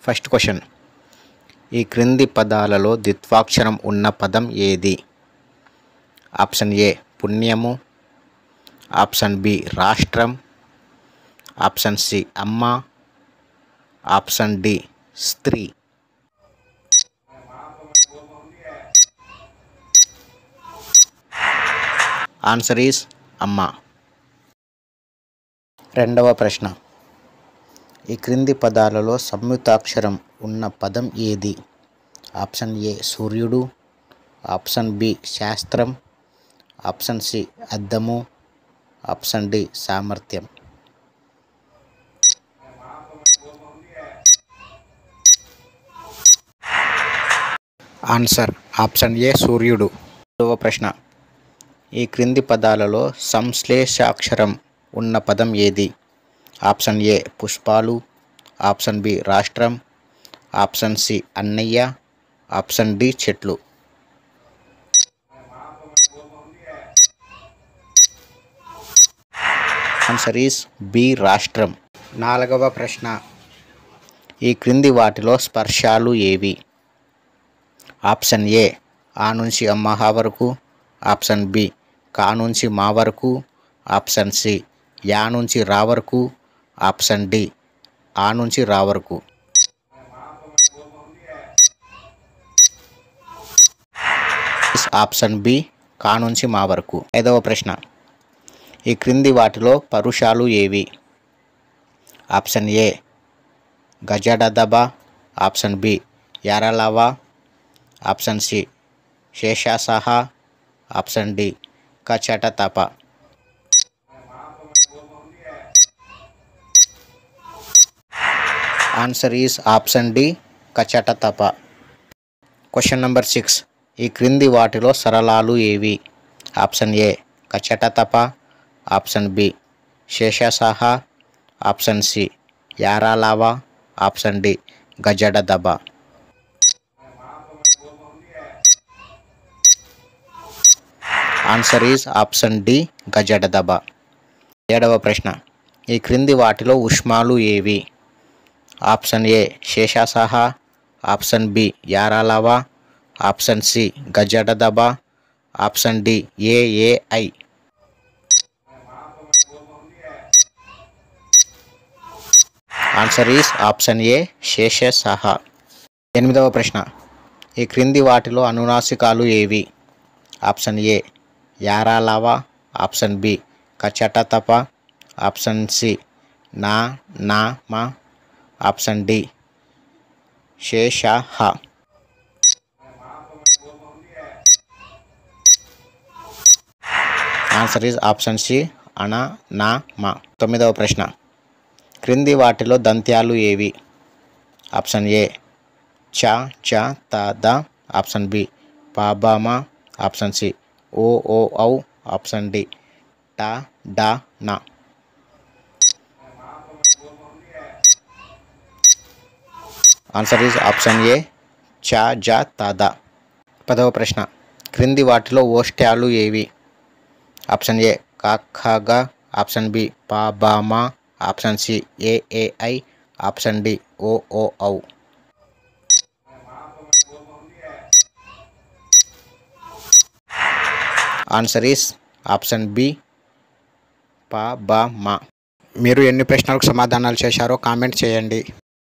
First question, ఈ క్రింది పదాలలో ద్విత్వాక్షరం ఉన్న పదం ఏది? ఆప్షన్ ఏ పుణ్యము, ఆప్షన్ బి రాష్ట్రం, ఆప్షన్ సి అమ్మ, ఆప్షన్ డి స్త్రీ. ఆన్సర్ ఈస్ అమ్మ. రెండవ ప్రశ్న, ఈ క్రింది పదాలలో సంయుక్తాక్షరం ఉన్న పదం ఏది? ఆప్షన్ ఏ సూర్యుడు, ఆప్షన్ బి శాస్త్రం, ఆప్షన్ సి అద్దము, ఆప్షన్ డి సామర్థ్యం. ఆన్సర్ ఆప్షన్ ఏ సూర్యుడు. మూడవ ప్రశ్న, ఈ క్రింది పదాలలో సంశ్లేషాక్షరం ఉన్న పదం ఏది? ఆప్షన్ ఏ పుష్పాలు, ఆప్షన్ బి రాష్ట్రం, ఆప్షన్ సి అన్నయ్య, ఆప్షన్ డి చెట్లు. ఆన్సర్ ఈస్ బి రాష్ట్రం. నాలుగవ ప్రశ్న, ఈ క్రింది వాటిలో స్పర్శాలు ఏవి? ఆప్షన్ ఏ ఆ నుంచి అమ్మహ వరకు, ఆప్షన్ బి కా నుంచి మా వరకు, ఆప్షన్ సి యా నుంచి రా వరకు, ఆప్షన్ డి ఆ నుంచి రా వరకు. ఆప్షన్ బి కా నుంచి మా వరకు. ఐదవ ప్రశ్న, ఈ క్రింది వాటిలో పరుషాలు ఏవి? ఆప్షన్ ఏ గజడదబ, ఆప్షన్ బి యారలవ, ఆప్షన్ సి శేషాసహ, ఆప్షన్ డి కచటతప. ఆన్సర్ ఈస్ ఆప్షన్ డి కచటతప. క్వశ్చన్ నెంబర్ 6, ఈ క్రింది వాటిలో సరళాలు ఏవి? ఆప్షన్ ఏ కచటతప, ఆప్షన్ బి శేషాసహ, ఆప్షన్ సి యారలవ, ఆప్షన్ డి గజడదబ. ఆన్సర్ ఈజ్ ఆప్షన్ డి గజడదబ. ఏడవ ప్రశ్న, ఈ క్రింది వాటిలో ఉష్మాలు ఏవి? ఆప్షన్ ఏ శేషాసహ, ఆప్షన్ బి యారలవ, ఆప్షన్ సి గజడదబ, ఆప్షన్ డి ఏఐ. Answer is option A శేషాసహ. ఎనిమిదవ ప్రశ్న, ఈ క్రింది వాటిలో అనునాసికాలు ఏవి? ఆప్షన్ ఏ యారలవ, ఆప్షన్ బి కచటతప, ఆప్షన్ సి నా నా మా, ఆప్షన్ డి శేషహ. ఆన్సర్ ఈజ్ ఆప్షన్ సి అన నా మా. తొమ్మిదవ ప్రశ్న, క్రింది వాటిలో దంత్యాలు ఏవి? ఆప్షన్ ఏ చ చ త ద, ఆప్షన్ బి ప బ మ, ఆప్షన్ సి ఓ ఔ, ఆప్షన్ డి ట డ న. ఆన్సర్ ఈజ్ ఆప్షన్ ఏ చ జ త ద. పదవ ప్రశ్న, క్రింది వాటిలో ఓష్ట్యాలు ఏవి? ఆప్షన్ ఏ క ఖ గ, ఆప్షన్ బి ప బ మ, ఆప్షన్ సి ఏఐ, ఆప్షన్ డి ఓ ఔ. ఆన్సర్ ఈస్ ఆప్షన్ బి ప బ మ. మీరు ఎన్ని ప్రశ్నలకు సమాధానాలు చేశారో కామెంట్ చేయండి.